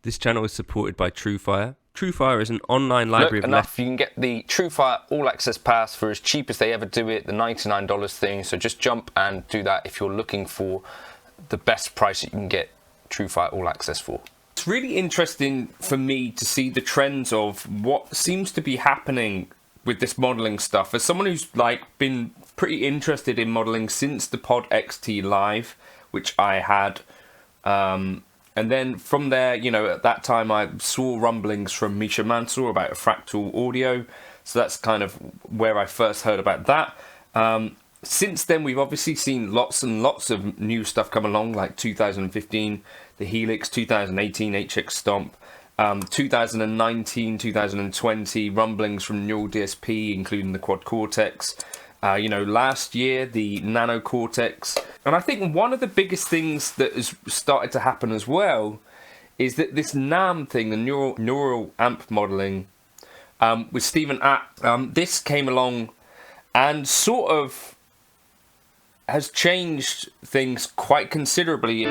This channel is supported by Truefire. Truefire is an online library of enough. You can get the Truefire All Access Pass for as cheap as they ever do it, the $99 thing. So just jump and do that if you're looking for the best price that you can get Truefire All Access for. It's really interesting for me to see the trends of what seems to be happening with this modeling stuff. As someone who's like been pretty interested in modeling since the Pod XT Live, which I had, and then from there, you know, at that time I saw rumblings from Misha Mansour about Fractal audio. So that's kind of where I first heard about that. Since then, we've obviously seen lots and lots of new stuff come along, like 2015, the Helix, 2018, HX Stomp, 2019, 2020, rumblings from Neural DSP, including the Quad Cortex. You know, last year, the Nano Cortex. And I think one of the biggest things that has started to happen as well is that this NAM thing, the neural amp modeling, with Stephen App, this came along and sort of has changed things quite considerably.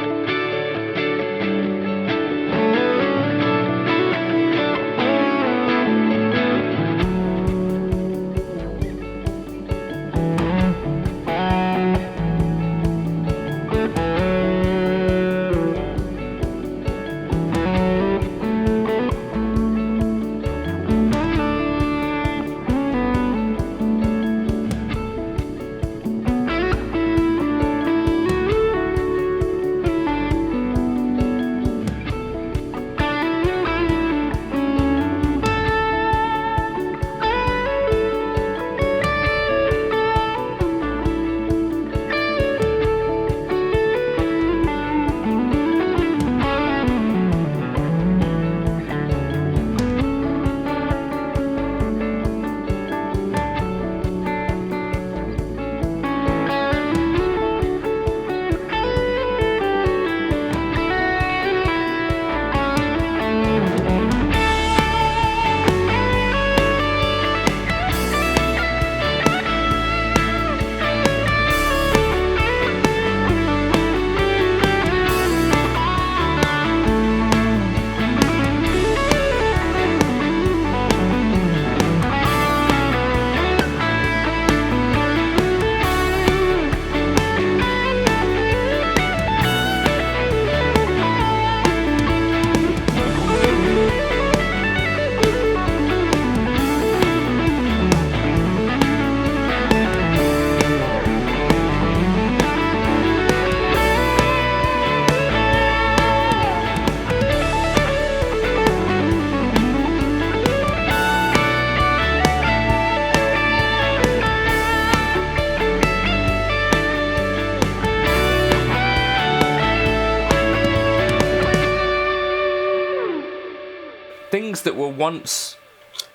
Things that were once,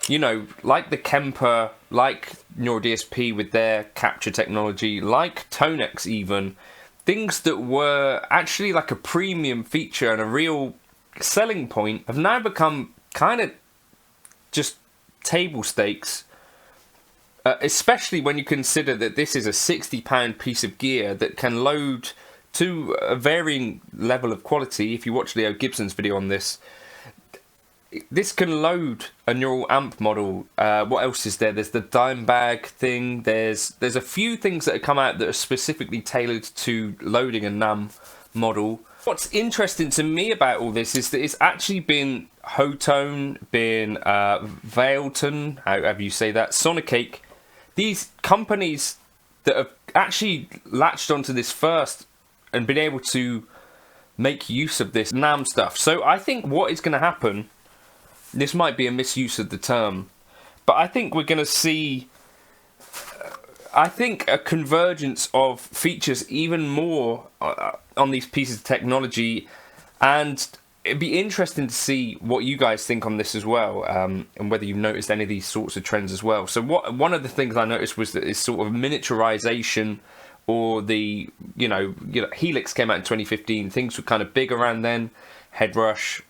you know, like the Kemper, like Neural DSP with their capture technology, like ToneX even, things that were actually like a premium feature and a real selling point have now become kind of just table stakes, especially when you consider that this is a £60 piece of gear that can load to a varying level of quality. If you watch Leo Gibson's video on this, this can load a neural amp model. What else is there? There's the dime bag thing. There's a few things that have come out that are specifically tailored to loading a NAM model. What's interesting to me about all this is that it's actually been Hotone, been Valeton, however you say that, Sonicake, these companies that have actually latched onto this first and been able to make use of this NAM stuff. So I think what is going to happen, this might be a misuse of the term, but I think we're going to see, I think, a convergence of features even more on these pieces of technology, and it'd be interesting to see what you guys think on this as well, and whether you've noticed any of these sorts of trends as well. So one of the things I noticed was that this sort of miniaturization, or the, you know, Helix came out in 2015, things were kind of big around then, Headrush,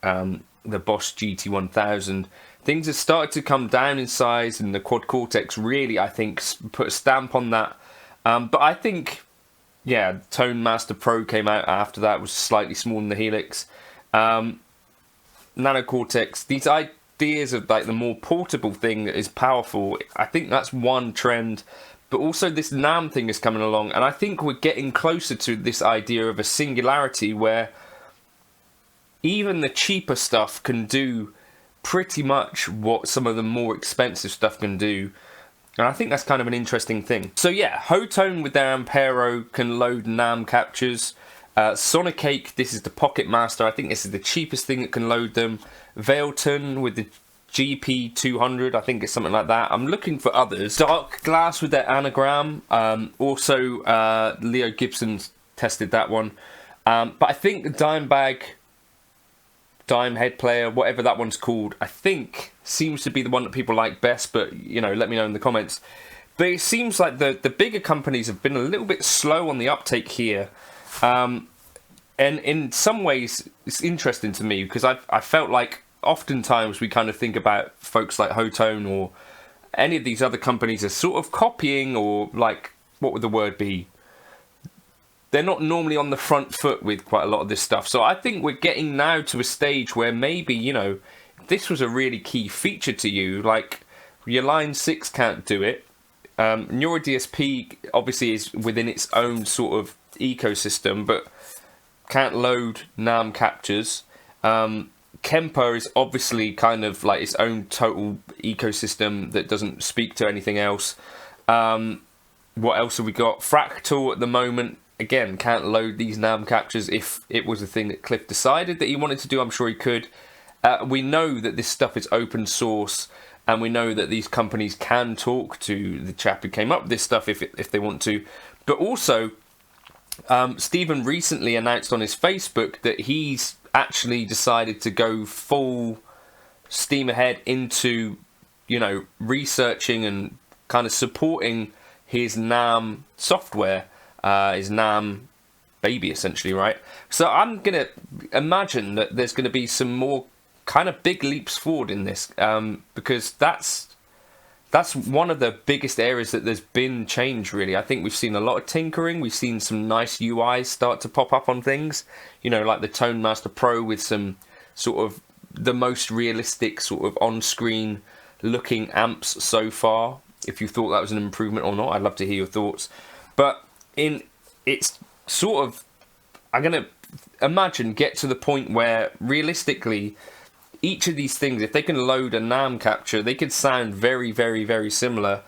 the Boss GT1000, things have started to come down in size, and the Quad Cortex really, I think, put a stamp on that. But I think, yeah, Tone Master Pro came out after that, was slightly smaller than the Helix. Nano Cortex, these ideas of like the more portable thing is powerful. I think that's one trend. But also this NAM thing is coming along, and I think we're getting closer to this idea of a singularity where even the cheaper stuff can do pretty much what some of the more expensive stuff can do. And I think that's kind of an interesting thing. So yeah, Hotone with their Ampero can load NAM captures. Sonicake, this is the Pocket Master. I think this is the cheapest thing that can load them. Valeton with the GP200, I think it's something like that. I'm looking for others. Dark Glass with their anagram. Also, Leo Gibson's tested that one. But I think the Dime Head Player, whatever that one's called, I think seems to be the one that people like best. But, you know, let me know in the comments. But it seems like the bigger companies have been a little bit slow on the uptake here. And in some ways, it's interesting to me because I felt like oftentimes we kind of think about folks like Hotone or any of these other companies as sort of copying, or like, what would the word be? They're not normally on the front foot with quite a lot of this stuff. So I think we're getting now to a stage where maybe, you know, this was a really key feature to you. Like, your Line 6 can't do it. Neuro DSP obviously is within its own sort of ecosystem, but can't load NAM captures. Kemper is obviously kind of like its own total ecosystem that doesn't speak to anything else. What else have we got? Fractal at the moment, again, can't load these NAM captures. If it was a thing that Cliff decided that he wanted to do, I'm sure he could. We know that this stuff is open source, and we know that these companies can talk to the chap who came up with this stuff if they want to. But also, Stephen recently announced on his Facebook that he's actually decided to go full steam ahead into, you know, researching and kind of supporting his NAM software, his NAM baby, essentially, right? So I'm going to imagine that there's going to be some more kind of big leaps forward in this, because that's one of the biggest areas that there's been change, really. I think we've seen a lot of tinkering. We've seen some nice UIs start to pop up on things, you know, like the Tone Master Pro with some sort of the most realistic sort of on-screen looking amps so far. If you thought that was an improvement or not, I'd love to hear your thoughts. But it's sort of, I'm going to imagine, get to the point where realistically each of these things, if they can load a NAM capture, they could sound very, very, very similar.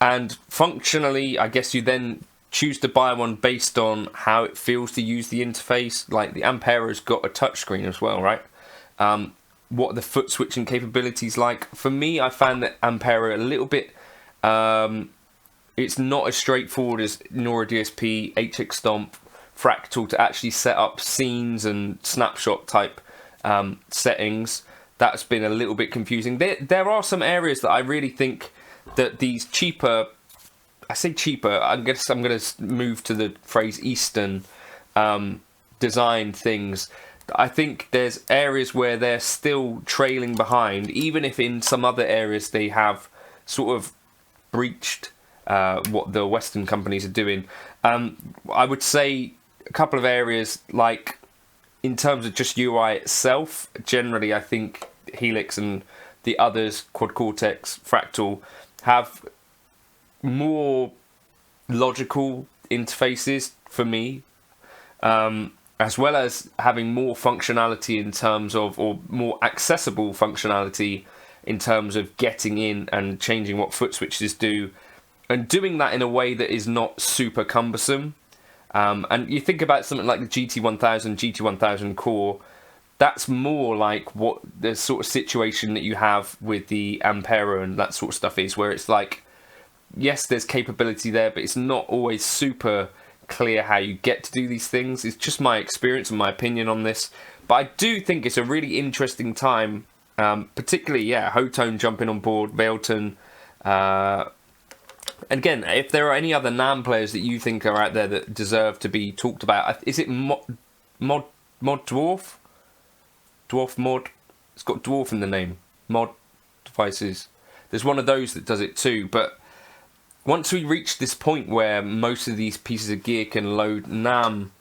And functionally, I guess you then choose to buy one based on how it feels to use the interface. Like the Ampero's got a touchscreen as well, right? What are the foot switching capabilities like? For me, I found that Ampero a little bit, it's not as straightforward as Neuro DSP, HX Stomp, Fractal to actually set up scenes and snapshot type settings. That's been a little bit confusing. There are some areas that I really think that these cheaper, I say cheaper, I guess I'm going to move to the phrase Eastern design things. I think there's areas where they're still trailing behind, even if in some other areas they have sort of breached what the Western companies are doing. I would say a couple of areas, like in terms of just UI itself, generally I think Helix and the others, Quad Cortex, Fractal, have more logical interfaces for me, as well as having more functionality in terms of, or more accessible functionality in terms of getting in and changing what foot switches do, and doing that in a way that is not super cumbersome. And you think about something like the GT1000, GT1000 Core, that's more like what the sort of situation that you have with the Ampero and that sort of stuff is, where it's like, yes, there's capability there, but it's not always super clear how you get to do these things. It's just my experience and my opinion on this. But I do think it's a really interesting time, particularly, Hotone jumping on board, Valeton. And again, if there are any other NAM players that you think are out there that deserve to be talked about, is it Mod Dwarf? Dwarf Mod? It's got Dwarf in the name. Mod Devices. There's one of those that does it too, but once we reach this point where most of these pieces of gear can load NAM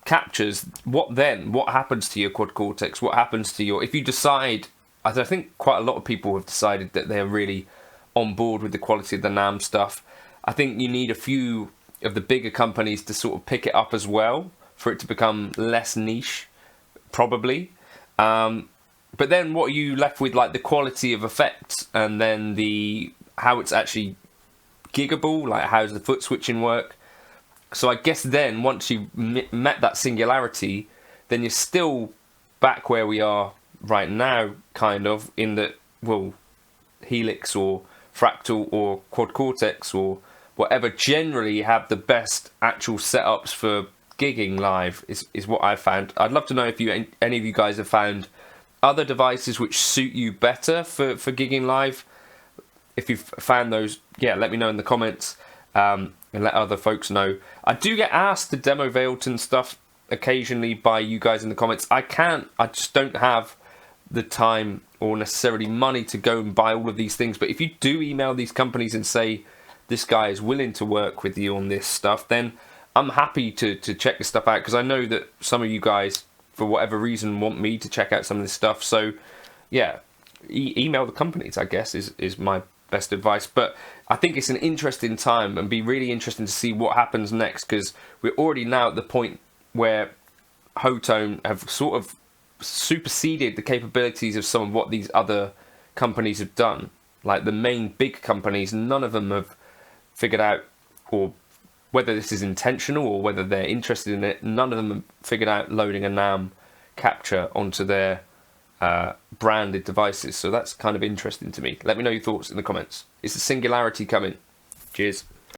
captures, what then? What happens to your quad cortex? What happens to your... If you decide... I think quite a lot of people have decided that they're really on board with the quality of the NAM stuff. I think you need a few of the bigger companies to sort of pick it up as well for it to become less niche, probably. But then what are you left with? Like the quality of effects, and then how it's actually giggable, like how does the foot switching work? So I guess then once you've met that singularity, then you're still back where we are right now, kind of, in that, well, Helix or Fractal or Quad Cortex or whatever generally have the best actual setups for gigging live, is what I've found. I'd love to know if any of you guys have found other devices which suit you better for gigging live. If you've found those, yeah, let me know in the comments, and let other folks know. I do get asked to demo Valeton stuff occasionally by you guys in the comments. I just don't have the time or necessarily money to go and buy all of these things. But if you do email these companies and say this guy is willing to work with you on this stuff, then I'm happy to check this stuff out, because I know that some of you guys, for whatever reason, want me to check out some of this stuff. So yeah, email the companies, I guess, is my best advice. But I think it's an interesting time, and be really interesting to see what happens next, because we're already now at the point where Hotone have sort of superseded the capabilities of some of what these other companies have done. Like the main big companies, none of them have figured out, or whether this is intentional or whether they're interested in it, none of them have figured out loading a NAM capture onto their branded devices. So that's kind of interesting to me. Let me know your thoughts in the comments. Is the singularity coming? Cheers.